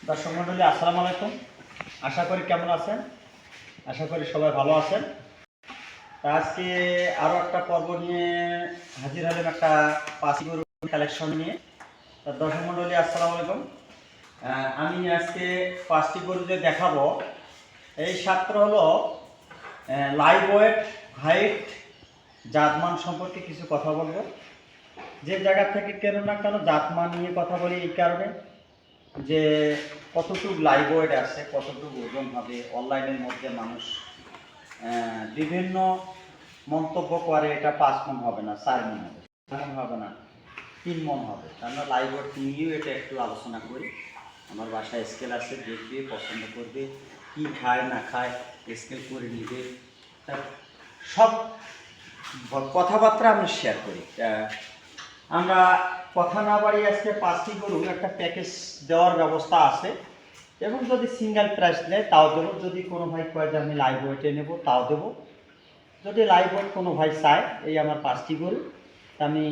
দর্শক মন্ডলী আসসালামু আলাইকুম। আশা করি কেমন আছেন, আশা করি সবাই ভালো আছেন। তা আজকে আরও একটা পর্ব নিয়ে হাজির হলাম, একটা পাঁচি গরু কালেকশন নিয়ে। তা দর্শক মন্ডলী আসসালামু আলাইকুম। আমি আজকে পাঁচটি গরু যে দেখাবো, এই সাতটা হলো লাইভ ওয়েট, হাইট, জাতমান সম্পর্কে কিছু কথা বলবো। যে জায়গা থেকে কেন না কেন জাতমান নিয়ে কথা বলি এই কারণে যে কতটুকু লাইভ ওয়েট আছে, কতটুকু ওজন হবে। অনলাইনের মধ্যে মানুষ বিভিন্ন মন্তব্য করে, এটা 5 মণ হবে না, 4 মণ হবে, 4 মণ হবে না, 3 মণ হবে। আমরা লাইভ ওয়েট নিয়েও এটা একটু আলোচনা করি। আমার বাসায় স্কেল আছে, দেখবে, পছন্দ করবে, কি খায় না খায় স্কেল করে নিবে, তার সব কথাবার্তা আমরা শেয়ার করি। আমরা কথা না বাড়ি আজকে পাঁচটি গরু একটা প্যাকেজ দেওয়ার ব্যবস্থা আছে, এবং যদি সিঙ্গেল প্রাইস নেয় তাও দেবো। যদি কোনো ভাই কয় যে আমি লাইভ ওয়েটে নেবো তাও দেবো। যদি লাইভ ওয়েট কোনো ভাই চায়, এই আমার পাঁচটি গরু আমি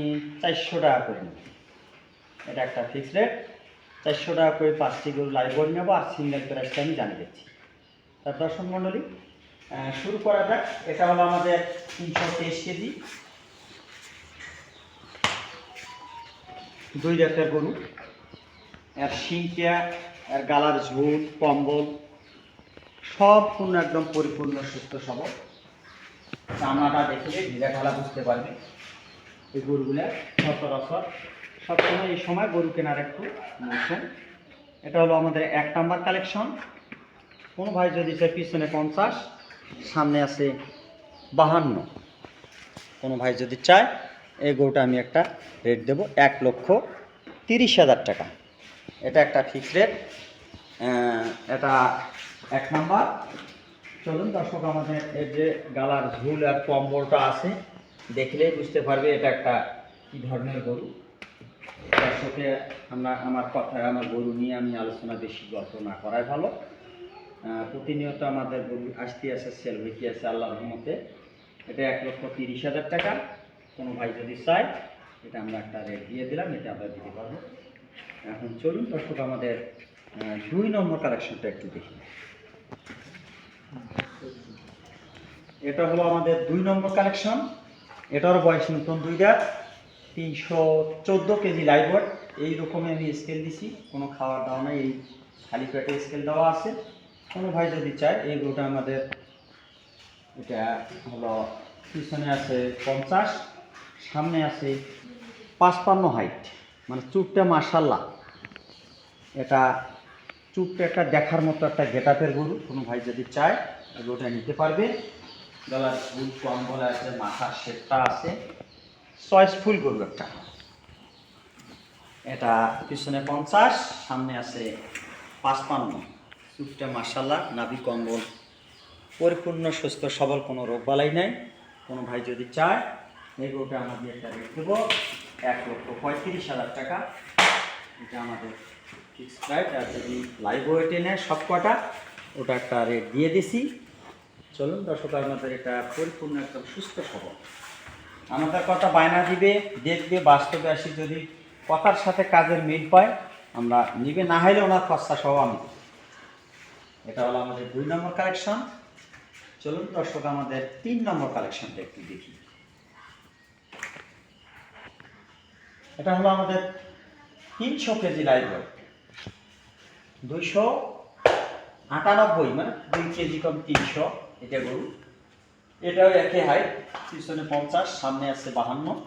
400 টাকা করে নেব। এটা একটা ফিক্সড রেট, 400 টাকা করে পাঁচটি গরু লাইভ ওয়েট নেবো, আর সিঙ্গেল প্রাইসটা আমি জানিয়ে দিচ্ছি। তার দর্শক মণ্ডলী শুরু করা যাক। এটা হলো আমাদের 323 কেজি, 2 জাতের গরু। এর শিংটা, এর গালার ঝুল, কম্বল সম্পূর্ণ একদম পরিপূর্ণ সুস্থ সবল। চামড়াটা দেখলে ঢিলা ঢালা বুঝতে পারবে। এই গরুগুলা সচরাচর সবসময় এই সময় গরু কেনার একটু মৌসুম। এটা হলো আমাদের 1 নাম্বার কালেকশন। কোনো ভাই যদি সে পিছনে 50, সামনে আছে 52, কোনো ভাই যদি চায় এই গরুটা আমি একটা রেট দেবো 1,30,000 টাকা। এটা একটা ফিক্সড রেট। এটা 1 নাম্বার। চলুন দর্শক, আমাদের এর যে গালার ঝুল আর কম্বলটা আছে দেখলেই বুঝতে পারবে এটা একটা কী ধরনের গরু। দর্শকে আমার কথায়, আমার গরু নিয়ে আমি আলোচনা বেশি গল্প না করাই ভালো। প্রতিনিয়ত আমাদের গরু আসতে আছে, সেল হইতে আছে আল্লাহর রহমতে। এটা 1,30,000 টাকা। কোনো ভাই যদি চায় এটা আমরা একটা রেট দিয়ে দিলাম, এটা আমরা দিতে পারবো। এখন চলুন দর্শক, আমাদের 2 নম্বর কালেকশনটা একটু দেখি। এটা হলো আমাদের 2 নম্বর কালেকশন। এটার বয়স নতুন 2 দাঁত, 314 কেজি লাইভ ওয়েট। এইরকমই আমি স্কেল দিছি, কোনো খাওয়ার দাওয়া নাই, এই খালি পেটে স্কেল দেওয়া আছে। কোনো ভাই যদি চায় এই গরুটা আমাদের, এটা হলো পিছনে আছে 50, সামনে আছে 55 হাইট, মানে চুপটা মাশাল্লাহ। এটা চুপটা একটা দেখার মতো একটা গেটআপের গরু। কোনো ভাই যদি চায় এই গরুটা নিতে পারবে। গলার ফুল কম্বল আছে, মাথার শেপটা আছে, চয়েসফুল গরু একটা। এটা পিছনে 50, সামনে আছে 55, চুপটা মাশাল্লাহ, নাভি কম্বল পরিপূর্ণ সুস্থ সবল, কোনো রোগবালাই নাই। কোনো ভাই যদি চায় এই গরুটা আমাদের একটা রেট দেবো 1,35,000 টাকা। এটা আমাদের ফিক্সড প্রাইস। আর যদি লাইভ ওয়েটে নেয় সব কটা, ওটা একটা রেট দিয়ে দিছি। চলুন দর্শক, আমাদের এটা পরিপূর্ণ একদম সুস্থ সবল। আমাদের কথা বায়না দিবে, দেখবে, বাস্তবে আসি যদি কথার সাথে কাজের মিল পায় আমরা নিবে, না হলে ওনার খরচা সহ আমি। এটা হলো আমাদের 2 নম্বর কালেকশন। চলুন দর্শক, আমাদের 3 নম্বর কালেকশনটা একটু দেখি। এটা হলো আমাদের 300 কেজি লাইভ ওয়েট, 298, মানে 2 কেজি কম 300। এটা গরু, এটাও একই হাইট, পিছনে 50, সামনে আছে 52।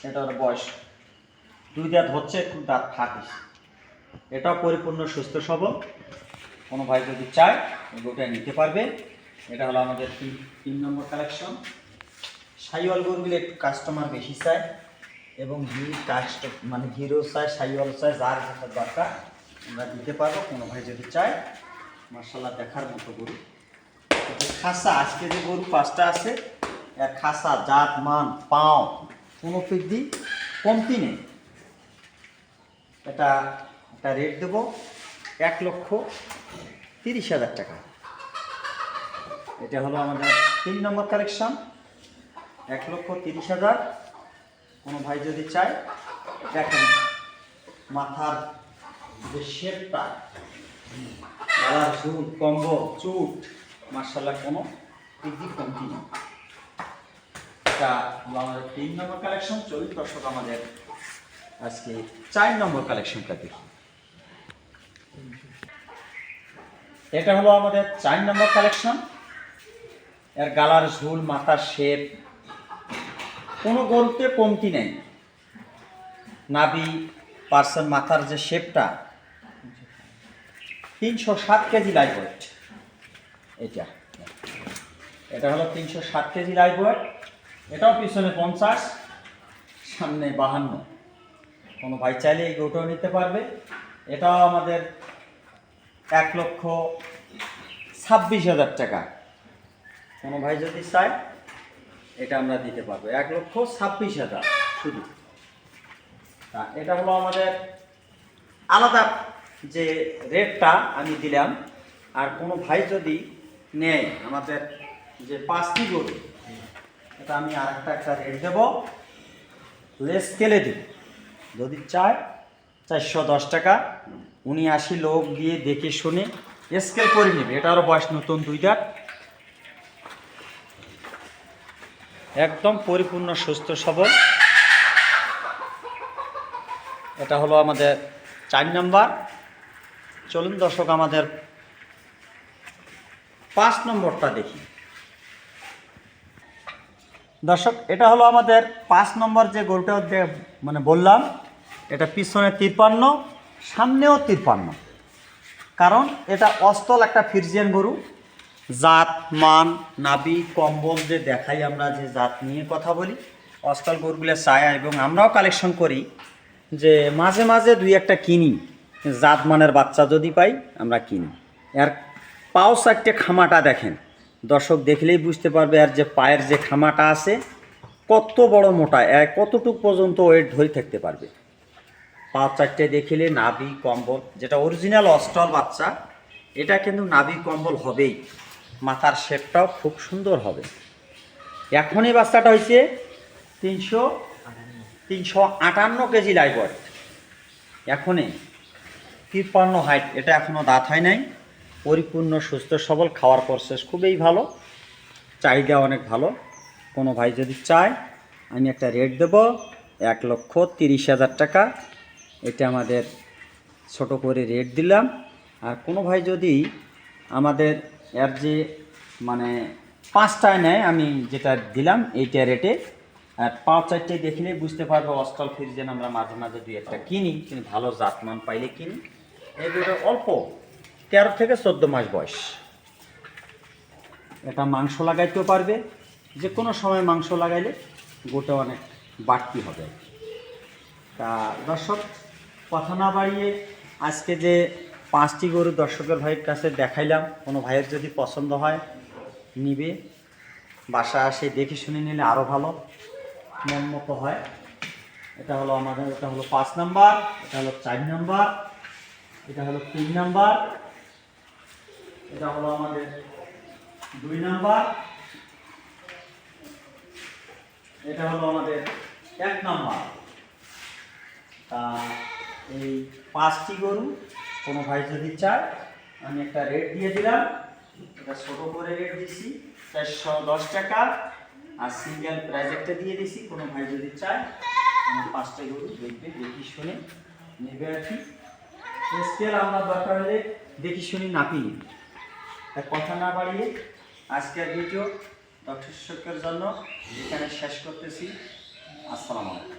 এটা ওর বয়স 2 দাঁত হচ্ছে, একটু দাঁত থাকিস। এটাও পরিপূর্ণ সুস্থ সবল। কোনো ভাই যদি চায় গরুটা নিতে পারবে। এটা হলো আমাদের 3 নম্বর কালেকশন। সাইওয়াল গরুগুলো একটু কাস্টমার বেশি চায়, এবং মানে হিরো চায়, সাইওয়াল চায়, যার যেটা দরকার আমরা দিতে পারবো। কোনো ভাই যদি চায়, মার্শাল্লাহ দেখার মতো গরু। খাসা, আজকে যে গরু 5টা আছে, এক খাসা, জাত, মান, পাও, কোনো বৃদ্ধি কমতি নেই। এটা একটা রেট দেবো 1,30,000 টাকা। এটা হলো আমাদের 3 নম্বর কালেকশন, 1,30,000। কোনো ভাই যদি চায়, দেখেন মাথার যে শেপটা, গলার ঝুল, কম্বল, চুট, মার্শাল্লাহ কোনো দিক কমতি নেই। এটা হলো আমাদের 3 নম্বর কালেকশন। চলুন দর্শক আমাদের আজকে 4 নম্বর কালেকশনটা দেখি। এটা হলো আমাদের 4 নম্বর কালেকশন। এর গালার ঝুল, মাথার শেপ কোনো গরুতে কমতি নেই। নাভি, পার্সন, মাথার যে শেপটা 307 কেজি লাইভ ওয়েট। এটা হলো 307 কেজি লাইভ ওয়েট। এটাও পিছনে 50, সামনে 52। কোনো ভাই চাইলে এই গরুটাও নিতে পারবে। এটাও আমাদের 1,26,000 টাকা। কোনো ভাই যদি চায় এটা আমরা দিতে পারবো 1,26,000 শুধু। এটা হলো আমাদের আলাদা যে রেটটা আমি দিলাম। আর কোনো ভাই যদি নেয় আমাদের যে 5টি গরু, এটা আমি আর একটা রেট দেবো, লেস স্কেলে দেব। যদি চায় 410 টাকা। উনি 80 লোক দিয়ে দেখে শুনে স্কেল করে নেবে। এটারও বয়স নতুন, 2 দাঁত, একদম পরিপূর্ণ সুস্থ সবল। এটা হলো আমাদের 4 নম্বর। চলুন দর্শক আমাদের 5 নম্বরটা দেখি। দর্শক এটা হলো আমাদের 5 নম্বর যে গরুটা মানে বললাম, এটা পিছনে 53, সামনেও 53। কারণ এটা অস্তল একটা ফ্রিজিয়ান গরু। জাত, মান, নাভি, কম্বল যে দেখাই, আমরা যে জাত নিয়ে কথা বলি, অস্তল গরুগুলো চায় এবং আমরাও কালেকশন করি। যে মাঝে মাঝে 2-1টা কিনি, জাত মানের বাচ্চা যদি পাই আমরা কিনি। এর পাও 4টে খামাটা দেখেন দর্শক, দেখলেই বুঝতে পারবে। আর যে পায়ের যে খামাটা আছে কত বড় মোটা, কতটুকু পর্যন্ত ওয়েট ধরে থাকতে পারবে। পা 4টে দেখিলে নাভি, কম্বল, যেটা অরিজিনাল অস্টল বাচ্চা, এটা কিন্তু নাভি কম্বল হবেই। মাথার শেপটাও খুব সুন্দর হবে। এখনই বাচ্চাটা হয়েছে 358 কেজি লাইভ ওয়েট। এখনই 53 হাইট। এটা এখনও দাঁত হয় নাই, পরিপূর্ণ সুস্থ সবল। খাওয়ার প্রসেস খুবই ভালো, চাহিদা অনেক ভালো। কোনো ভাই যদি চায় আমি একটা রেট দেব 1,30,000 টাকা। এটা আমাদের ছোট করে রেট দিলাম। আর কোনো ভাই যদি আমাদের এর যে মানে 5টায় নেয়, আমি যেটা দিলাম এইটা রেটে। আর 5-4টে দেখলেই বুঝতে পারবো অস্টল ফ্রিজিয়ান আমরা মাঝে মাঝে 2-1টা কিনি, কিন্তু ভালো জাতমান পাইলে কিনি। এই দুটো অল্প 13 থেকে 14 মাস বয়স। এটা মাংস লাগাইতেও পারবে, যে কোনো সময় মাংস লাগাইলে গোটা অনেক বাড়তি হবে। তা দর্শক, কথা না বাড়িয়ে আজকে যে 5টি গরু দর্শকের ভাইয়ের কাছে দেখাইলাম, কোনো ভাইয়ের যদি পছন্দ হয় নিবে, বাসা আসে দেখে শুনে নিলে আরও ভালো মন মতো হয়। এটা হলো আমাদের, এটা হলো 5 নাম্বার, এটা হলো 4 নাম্বার, এটা হলো 3 নাম্বার, এটা হলো আমাদের 2 নাম্বার, এটা হলো আমাদের 1 নাম্বার। তা এই 5টি গরু কোনো ভাই যদি চায় আমি একটা রেট দিয়ে দিলাম। এটা ছোটো করে রেট দিছি 410 টাকা। আর সিঙ্গেল প্রাইস একটা দিয়ে দিছি। কোনো ভাই যদি চায় আমার 5টা গরু দেখবে, দেখি শুনে নেবে আর কি। স্কেল আমরা দরকার হলে দেখি শুনি নাপি নিই। তার কথা না বাড়িয়ে আজকের ভিডিও দর্শকের জন্য এখানে শেষ করতেছি। আসসালামু আলাইকুম।